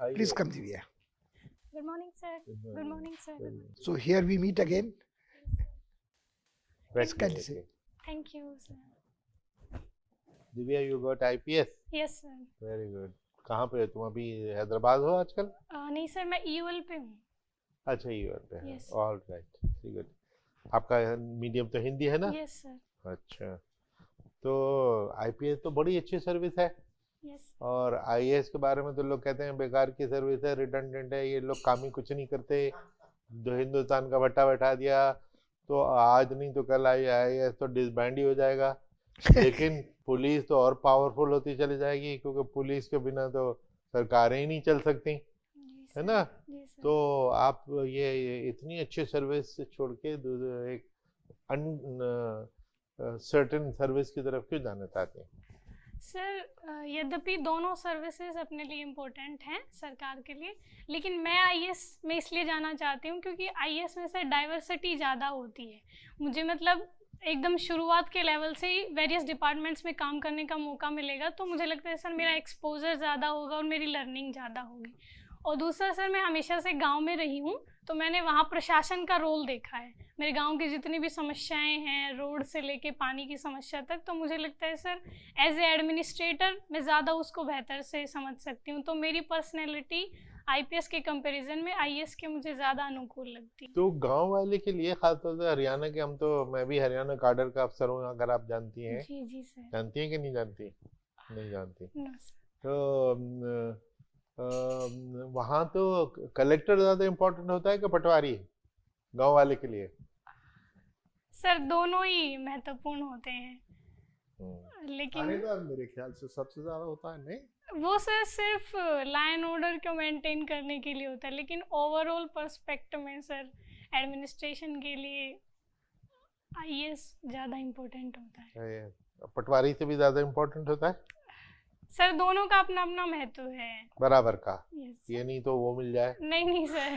Please come, Divya. Good morning, sir. Good morning, sir. So here we meet again. Let's Continue. Thank you, sir. Divya, you got IPS? Yes, sir. Very good. कहाँ पे हो तुम अभी? हैदराबाद हो आजकल? नहीं sir, मैं EUL पे हूँ. अच्छा, यूएल पे है. Yes. All right, very good. आपका मीडियम तो हिंदी है ना? Yes, sir. अच्छा, तो आईपीएस तो बड़ी अच्छी सर्विस है. Yes. और आईएएस के बारे में तो लोग कहते हैं बेकार की सर्विस है, रिडंडेंट है, ये लोग काम ही कुछ नहीं करते. जो हिंदुस्तान का भट्टा बैठा दिया तो आज नहीं तो कल आईएएस तो डिसबैंड ही हो जाएगा. लेकिन पुलिस तो और पावरफुल होती चली जाएगी, क्योंकि पुलिस के बिना तो सरकारें ही नहीं चल सकती, जी है ना? जी सर. तो आप ये इतनी अच्छी सर्विस छोड़ के एक सर्टेन सर्विस की तरफ क्यों जाना चाहते हैं? सर, यद्यपि दोनों सर्विसेज अपने लिए इम्पोर्टेंट हैं सरकार के लिए, लेकिन मैं आईएएस में इसलिए जाना चाहती हूँ क्योंकि आईएएस में सर डाइवर्सिटी ज़्यादा होती है. मुझे मतलब एकदम शुरुआत के लेवल से ही वेरियस डिपार्टमेंट्स में काम करने का मौका मिलेगा, तो मुझे लगता है सर मेरा एक्सपोजर ज़्यादा होगा और मेरी लर्निंग ज़्यादा होगी. और दूसरा सर, मैं हमेशा से गांव में रही हूँ, तो मैंने वहाँ प्रशासन का रोल देखा है. मेरे गांव की जितनी भी समस्याएं हैं, रोड से लेके पानी की समस्या तक, तो मुझे लगता है सर एज ए एडमिनिस्ट्रेटर मैं ज़्यादा उसको बेहतर से समझ सकती हूँ. तो मेरी पर्सनैलिटी आईपीएस के कंपैरिजन में आईएएस के मुझे ज़्यादा अनुकूल लगती है. तो गांव वाले के लिए, खासतौर से हरियाणा के, मैं भी हरियाणा काडर का अफसर हूँ, अगर आप जानती हैं. जी जी सर. जानती हैं कि नहीं जानती? नहीं जानती. No sir. तो वहाँ तो कलेक्टर ज्यादा इम्पोर्टेंट होता है कि पटवारी गांव वाले के लिए? सर दोनों ही महत्वपूर्ण होते हैं, लेकिन मेरे ख्याल से सबसे ज्यादा होता है. नहीं, वो सर सिर्फ लाइन ऑर्डर को मेंटेन करने के लिए होता है, लेकिन ओवरऑल पर्सपेक्टिव में सर एडमिनिस्ट्रेशन के लिए आईएएस ज़्यादा इम्पोर्टेंट होता है. पटवारी से भी ज्यादा इम्पोर्टेंट होता है? सर दोनों का अपना अपना महत्व है. बराबर का. Yes. ये नहीं तो वो मिल जाए. नहीं सर,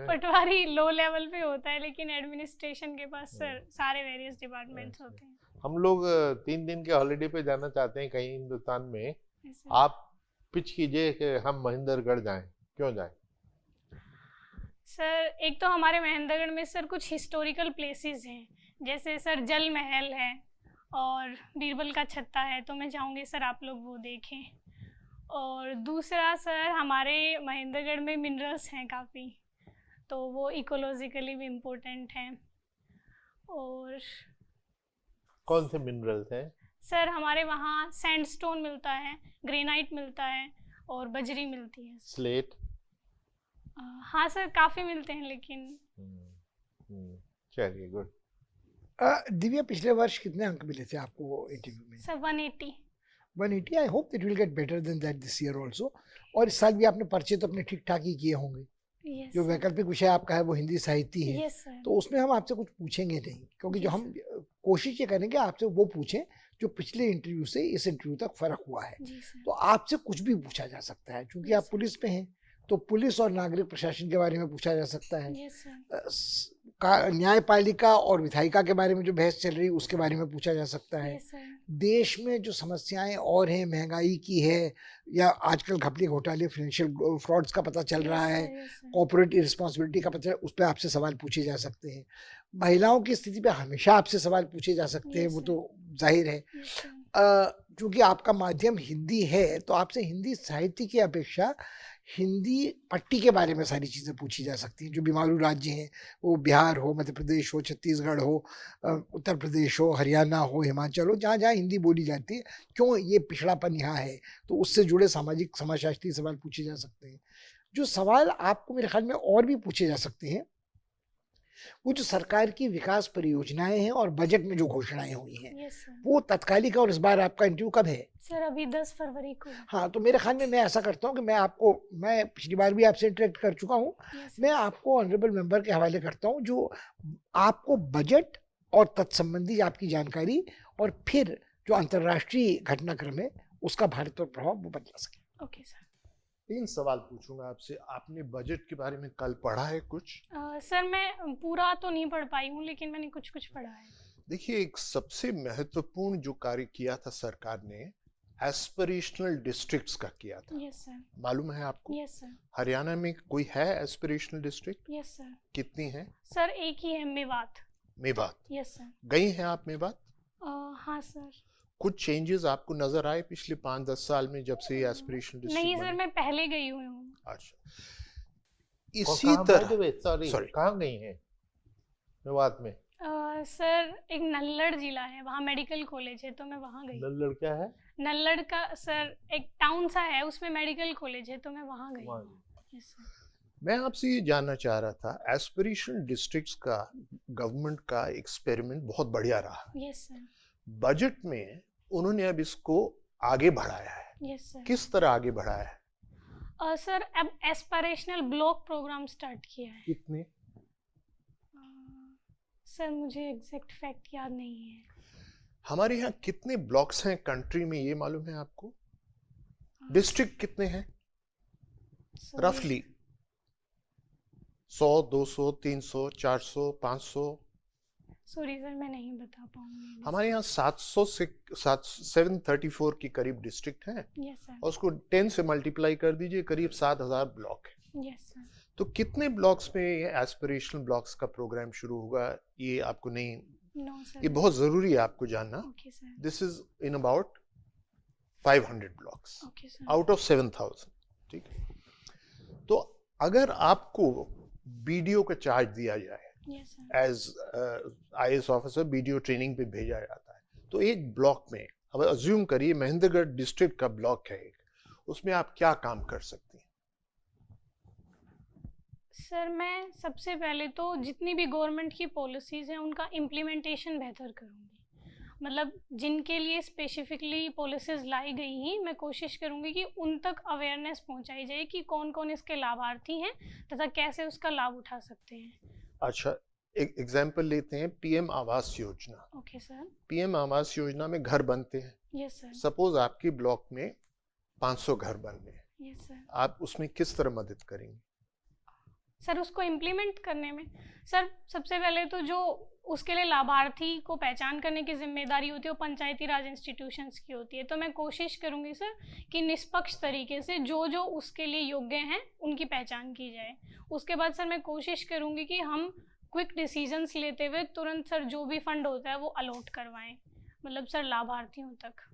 पटवारी लो लेवल पे होता है, लेकिन एडमिनिस्ट्रेशन के पास सर सारे वेरियस डिपार्टमेंट्स होते हैं. हम लोग 3 दिन के हॉलिडे पे जाना चाहते हैं कहीं हिंदुस्तान में. आप पिच कीजिए कि हम महेंद्रगढ़ जाएं. क्यों जाएं? सर एक तो हमारे महेंद्रगढ़ में सर कुछ हिस्टोरिकल प्लेसेस हैं, जैसे सर जल महल है और बीरबल का छत्ता है, तो मैं चाहूँगी सर आप लोग वो देखें. और दूसरा सर, हमारे महेंद्रगढ़ में मिनरल्स हैं काफ़ी, तो वो इकोलॉजिकली भी इम्पोर्टेंट हैं. और कौन से मिनरल्स हैं? सर हमारे वहाँ सैंडस्टोन मिलता है, ग्रेनाइट मिलता है और बजरी मिलती है. स्लेट? हाँ सर, काफ़ी मिलते हैं, लेकिन चलिए, गुड. दिव्या, पिछले वर्ष कितने अंक मिले थे आपको इंटरव्यू में? Sir 180. 180. I hope it will get better than that this year also. और इस साल भी आपने पर्चे तो अपने ठीक ठाक ही किए होंगे. Yes, जो वैकल्पिक विषय आपका है वो हिंदी साहित्य है. Yes, sir. तो उसमें हम आपसे कुछ पूछेंगे नहीं, क्योंकि जो हम कोशिश ये करेंगे आपसे वो पूछें जो पिछले इंटरव्यू से इस इंटरव्यू तक फर्क हुआ है. जी सर. तो आपसे कुछ भी पूछा जा सकता है, क्योंकि आप पुलिस पे हैं, तो पुलिस और नागरिक प्रशासन के बारे में पूछा जा सकता है. Yes, sir. न्यायपालिका और विधायिका के बारे में जो बहस चल रही है उसके बारे में पूछा जा सकता है. Yes, sir. देश में जो समस्याएं और हैं, महंगाई की है, या आजकल घपले घोटाले फाइनेंशियल फ्रॉड्स का पता चल रहा है, कॉर्पोरेट इरिस्पॉन्सिबिलिटी का पता, उस पर आपसे सवाल पूछे जा सकते हैं. महिलाओं की स्थिति पे हमेशा आपसे सवाल पूछे जा सकते हैं, वो तो जाहिर है. क्योंकि आपका माध्यम हिंदी है, तो आपसे हिंदी साहित्य की अपेक्षा हिंदी पट्टी के बारे में सारी चीज़ें पूछी जा सकती हैं. जो बीमारू राज्य हैं, वो बिहार हो, मध्य प्रदेश हो, छत्तीसगढ़ हो, उत्तर प्रदेश हो, हरियाणा हो, हिमाचल हो, जहाँ जहाँ हिंदी बोली जाती है, क्यों ये पिछड़ापन यहाँ है, तो उससे जुड़े सामाजिक समाजशास्त्रीय सवाल पूछे जा सकते हैं. जो सवाल आपको मेरे ख्याल में और भी पूछे जा सकते हैं, वो जो सरकार की विकास परियोजनाएं हैं और बजट में जो घोषणाएं हुई हैं, Yes, sir. वो तत्कालिक है. और इस बार आपका इंटरव्यू कब है? सर अभी 10 फरवरी को. हाँ, तो मेरे ख्याल में मैं ऐसा करता हूँ कि मैं पिछली बार भी आपसे इंटरेक्ट कर चुका हूँ. Yes, मैं आपको ऑनरेबल मेंबर के हवाले करता हूँ, जो आपको बजट और तत्संबंधी आपकी जानकारी और फिर जो अंतर्राष्ट्रीय घटनाक्रम है उसका भारत पर प्रभाव वो बदला सके. Okay sir. 3 सवाल पूछूंगा आपसे. आपने बजट के बारे में कल पढ़ा है कुछ? सर मैं पूरा तो नहीं पढ़ पाई हूँ, लेकिन मैंने कुछ पढ़ा है. देखिए, एक सबसे महत्वपूर्ण जो कार्य किया था सरकार ने, एस्पिरेशनल डिस्ट्रिक्ट्स का किया था, यस सर। मालूम है आपको? Yes sir. हरियाणा में कोई है एस्पिरेशनल डिस्ट्रिक्ट? Yes sir. कितनी है? सर एक ही है, मेवात। मेवात। Yes sir. गई हैं आप मेवात? हाँ सर। कुछ चेंजेस आपको नजर आए पिछले 5-10 साल में जब से ये एस्पिरेशनल डिस्ट्रिक्ट नहीं सर, मैं पहले गई हुई हूँ। अच्छा, इसी तरह सॉरी, कहाँ गई हैं मेवात में? सर एक नल्लड़ जिला है, वहाँ मेडिकल कॉलेज है, तो मैं वहाँ गई। नल्लड़ क्या है? नल्लड़ का सर एक टाउन सा है, उसमें मेडिकल कॉलेज है, तो मैं वहाँ गई। Yes sir. मैं आपसे ये जानना चाह रहा था, एस्पिरेशनल डिस्ट्रिक्ट्स का गवर्नमेंट का एक्सपेरिमेंट बहुत बढ़िया रहा। Yes sir. बजट में उन्होंने अब इसको आगे बढ़ाया है। Yes sir. किस तरह आगे बढ़ाया है? सर अब एस्पिरेशनल ब्लॉक प्रोग्राम स्टार्ट किया है। कितने? सर मुझे एग्जैक्ट फैक्ट याद नहीं है। हमारे यहाँ कितने ब्लॉक्स हैं कंट्री में, ये मालूम है आपको? डिस्ट्रिक्ट कितने हैं रफली? 100, 200, 300, 400, 500? सॉरी सर, मैं नहीं बता पाऊंगी। हमारे यहाँ 700 से 734 के करीब डिस्ट्रिक्ट हैं। Yes sir. और उसको 10 से मल्टीप्लाई कर दीजिए, करीब 7000 ब्लॉक है। Yes sir. तो कितने ब्लॉक्स में ये एस्पिरेशनल ब्लॉक्स का प्रोग्राम शुरू होगा, ये आपको नहीं? No sir. ये बहुत जरूरी है आपको जानना। Okay sir. This is in about 500 blocks okay sir. Out of 7000। ठीक है, तो अगर आपको बीडीओ का चार्ज दिया जाए, yes sir. As IAS officer BDO training पे भेजा जाता है, तो एक ब्लॉक में, अब अज्यूम करिए महेंद्रगढ़ डिस्ट्रिक्ट का ब्लॉक है एक, उसमें आप क्या काम कर सकती हैं? सर मैं सबसे पहले तो जितनी भी गवर्नमेंट की पॉलिसीज़ हैं उनका इम्प्लीमेंटेशन बेहतर करूँगी। मतलब जिनके लिए स्पेसिफिकली पॉलिसीज़ लाई गई हैं, मैं कोशिश करूँगी कि उन तक अवेयरनेस पहुँचाई जाए कि कौन कौन इसके लाभार्थी हैं तथा कैसे उसका लाभ उठा सकते हैं। अच्छा, एक एग्जाम्पल लेते हैं, PM Awas Yojana. Okay sir. PM Awas Yojana में घर बनते हैं। Yes sir. सपोज आपके ब्लॉक में 500 घर बनने हैं, यस सर। आप उसमें किस तरह मदद करेंगे? सर उसको इम्प्लीमेंट करने में सर सबसे पहले तो जो उसके लिए लाभार्थी को पहचान करने की जिम्मेदारी होती है वो पंचायती राज इंस्टीट्यूशंस की होती है। तो मैं कोशिश करूँगी सर कि निष्पक्ष तरीके से जो जो उसके लिए योग्य हैं उनकी पहचान की जाए। उसके बाद सर मैं कोशिश करूँगी कि हम क्विक डिसीजंस लेते हुए तुरंत सर जो भी फंड होता है वो अलॉट करवाएं, मतलब सर लाभार्थियों तक।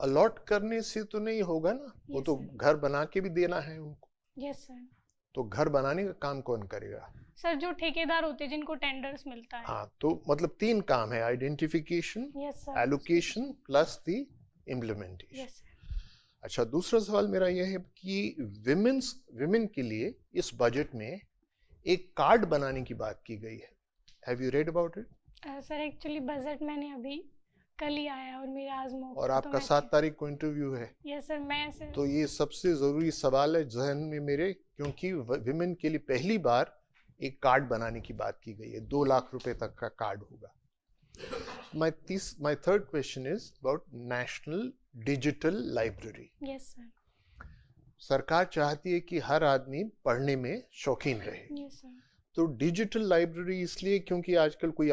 अलॉट करने से तो नहीं होगा ना, वो Yes, तो sir. घर बना के भी देना है उनको। Yes sir. तो घर बनाने का काम कौन करेगा? सर जो ठेकेदार होते हैं जिनको टेंडर्स मिलता है। हाँ, तो मतलब 3 काम है, identification, yes sir. Allocation plus the implementation. Yes sir. अच्छा, दूसरा सवाल मेरा यह है कि विमेन के लिए इस बजट में एक कार्ड बनाने की बात की गई है। Have you read about it? Sir actually budget मैंने अभी कल ही आया और मेरा आज मौका, और तो आपका मैं 7 तारीख को इंटरव्यू है। Yes sir. मैं सर तो ये सबसे जरूरी सवाल है जहन में मेरे, क्योंकि विमेन के लिए पहली बार एक कार्ड बनाने की बात की गई है। 2 लाख रुपए तक का कार्ड होगा। My third question is about national digital library. Yes sir. सरकार चाहती है कि हर आदमी पढ़ने में शौकीन रहे। Yes sir. तो डिजिटल लाइब्रेरी इसलिए क्योंकि आजकल कोई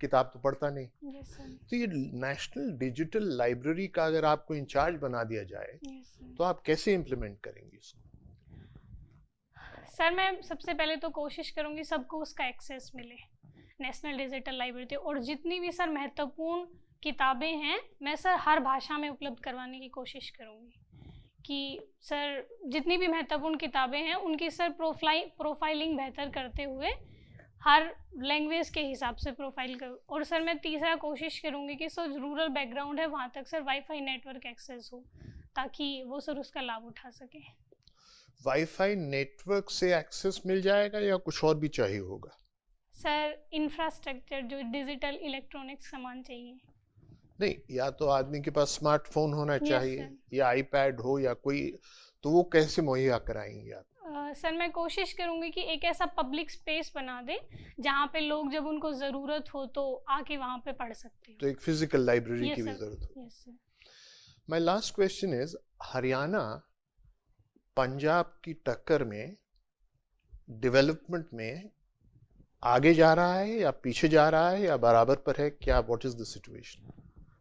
किताब तो पढ़ता नहीं। Yes sir. तो ये नेशनल डिजिटल लाइब्रेरी का अगर आपको इंचार्ज बना दिया जाए यस सर। तो आप कैसे इम्प्लीमेंट करेंगे इसको? सर मैं सबसे पहले तो कोशिश करूंगी सबको उसका एक्सेस मिले नेशनल डिजिटल लाइब्रेरी पे, और जितनी भी सर महत्वपूर्ण किताबें हैं मैं सर हर भाषा में उपलब्ध करवाने की कोशिश करूंगी कि सर जितनी भी महत्वपूर्ण किताबें हैं उनकी सर प्रोफाइलिंग बेहतर करते हुए हर लैंग्वेज के हिसाब से प्रोफाइल करूँ। और सर मैं तीसरा कोशिश करूँगी कि सर रूरल बैकग्राउंड है वहाँ तक सर वाईफाई नेटवर्क एक्सेस हो ताकि वो सर उसका लाभ उठा सके। वाईफाई नेटवर्क से एक्सेस मिल जाएगा या कुछ और भी चाहिए होगा? सर इंफ्रास्ट्रक्चर जो डिजिटल इलेक्ट्रॉनिक्स सामान चाहिए। नहीं, या तो आदमी के पास स्मार्टफोन होना चाहिए sir. या आईपैड हो या कोई, तो वो कैसे मुहैया कराएंगे आप? सर मैं कोशिश करूंगी कि एक ऐसा पब्लिक स्पेस बना दे जहाँ पे लोग जब उनको ज़रूरत हो तो आके वहाँ पे पढ़ सकते हो। तो एक फिजिकल लाइब्रेरी Yes, की भी sir. जरूरत हो। Yes sir. My last question is, Haryana Punjab की टक्कर में डेवलपमेंट में आगे जा रहा है या पीछे जा रहा है या बराबर पर है? क्या, what is the situation?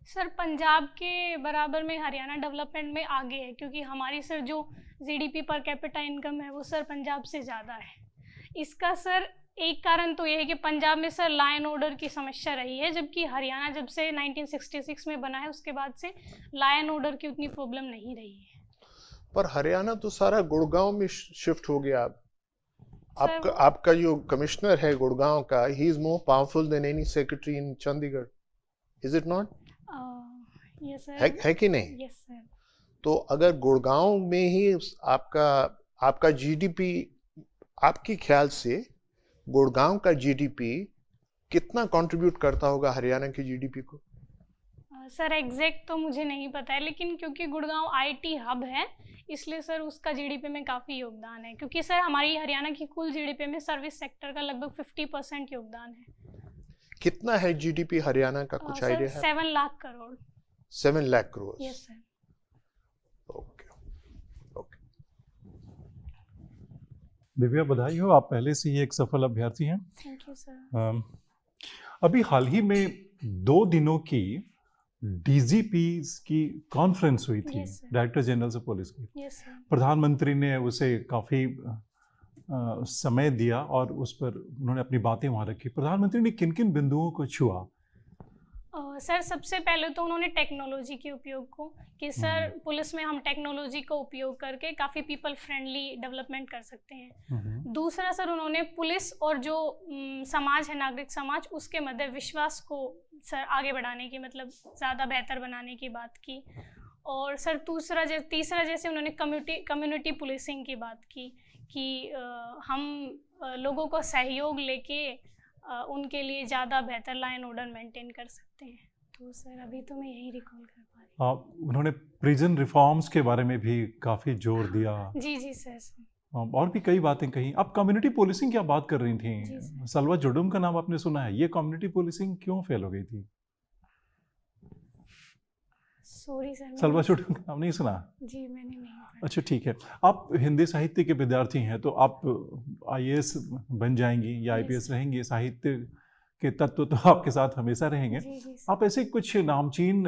Sir Punjab के बराबर में हरियाणा डेवलपमेंट में आगे है, क्योंकि हमारी सर जो जीडीपी पर कैपिटा इनकम है वो सर पंजाब से ज़्यादा है। इसका सर एक कारण तो ये है कि पंजाब में सर लॉ एंड ऑर्डर की समस्या रही है, जबकि हरियाणा जब से 1966 में बना है उसके बाद से लॉ एंड ऑर्डर की उतनी प्रॉब्लम नहीं रही है। पर हरियाणा तो सारा गुड़गांव में शिफ्ट हो गया। सर आपका जो कमिश्नर है गुड़गांव का, he is more powerful than any secretary in Chandigarh, is it not? Yes sir. है कि नहीं? Yes sir. तो अगर गुड़गांव में ही आपका जीडीपी, आपके ख्याल से गुड़गांव का जीडीपी कितना कंट्रीब्यूट करता होगा हरियाणा की जीडीपी को? सर एग्जैक्ट तो मुझे नहीं पता है, लेकिन क्योंकि गुड़गांव आईटी हब है इसलिए सर उसका जीडीपी में काफ़ी योगदान है, क्योंकि सर हमारी हरियाणा की कुल जीडीपी में सर्विस सेक्टर का लगभग 50% योगदान है। कितना है जीडीपी हरियाणा का, कुछ आइडिया है? 7 lakh crore. 7 lakh crore. Yes sir. Okay okay. Divya, बधाई हो, आप पहले से ही एक सफल अभ्यर्थी हैं। Thank you sir. अभी हाल ही में 2 दिनों की डीजीपी की कॉन्फ्रेंस हुई थी, Yes, sir. Director general of police की। Yes sir. प्रधानमंत्री ने उसे काफ़ी समय दिया और उस पर उन्होंने अपनी बातें वहाँ रखी। प्रधानमंत्री ने किन किन बिंदुओं को छुआ? सर सबसे पहले तो उन्होंने टेक्नोलॉजी के उपयोग को, कि सर पुलिस में हम टेक्नोलॉजी का उपयोग करके काफ़ी पीपल फ्रेंडली डेवलपमेंट कर सकते हैं। दूसरा सर उन्होंने पुलिस और जो समाज है, नागरिक समाज, उसके मध्य विश्वास को सर आगे बढ़ाने की, मतलब ज़्यादा बेहतर बनाने की बात की। और सर तीसरा जैसे उन्होंने कम्युनिटी पुलिसिंग की बात की कि हम लोगों को सहयोग लेके उनके लिए ज़्यादा बेहतर लॉ एंड ऑर्डर मेंटेन कर सकते हैं। तो सर अभी तो मैं यही रिकॉल कर पा रही हूँ। उन्होंने प्रिजन रिफॉर्म्स के बारे में भी काफ़ी जोर दिया। जी जी सर। और भी कई बातें कही। अब कम्युनिटी पुलिसिंग क्या बात कर रही जी थी? सर। सलवा जुडुम का नाम आपने सुना है, ये कम्युनिटी पुलिसिंग क्यों फेल हो गई थी? Sorry sir. सलवा जुडुम का नाम नहीं सुना? जी मैंने नहीं पढ़ा। अच्छा ठीक है। आप हिंदी साहित्य के विद्यार्थी हैं तो आप आईएएस बन जाएंगी या आईपीएस रहेंगी, साहित्य के तत्व तो आपके साथ हमेशा रहेंगे। जी जी सर। आप ऐसे कुछ नामचीन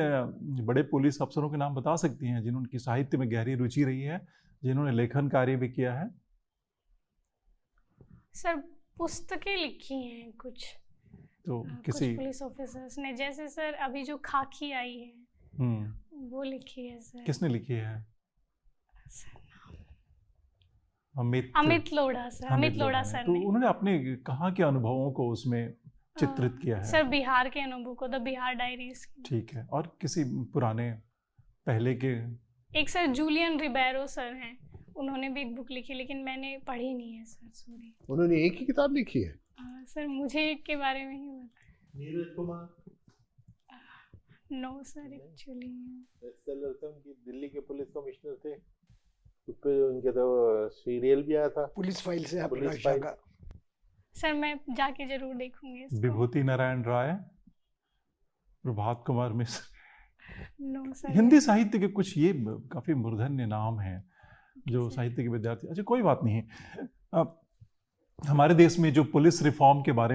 बड़े पुलिस अफसरों के नाम बता सकती हैं जिन्होंने साहित्य में गहरी रुचि रही है, जिन्होंने लेखन कार्य भी किया है? सर पुस्तकें लिखी हैं कुछ, तो कुछ किसी पुलिस ऑफिसर्स ने, जैसे सर अभी जो खाकी आई है वो लिखी है सर। किसने लिखी है? Sir, Amit Lodha sir. Amit Lodha sir तो ने। उन्होंने अपने कहाँ के अनुभवों को उसमें चित्रित किया है? सर बिहार के अनुभव को, द बिहार डायरीज। ठीक है। और किसी पुराने पहले के? एक सर जूलियन रिबेरो सर हैं, उन्होंने भी एक बुक लिखी, लेकिन मैंने पढ़ी नहीं है सर, सॉरी। उन्होंने एक ही किताब लिखी है? सर मुझे एक के बारे में ही पता। Neeraj Kumar? No sir actually. उनकी दिल्ली के पुलिस कमिश्नर थे, उस पे उनके तो सीरियल भी आया था, पुलिस फाइल से आप पुलिस प्रकाश फाइल। का। सर मैं जाके जरूर देखूंगी इसको। विभूति नारायण राय, प्रभात कुमार मिश्र। No sir. हिंदी साहित्य के कुछ ये काफी मूर्धन्य नाम हैं जो साहित्य के विद्यार्थी। अच्छा कोई बात नहीं। हमारे देश में जो पुलिस रिफॉर्म के बारे में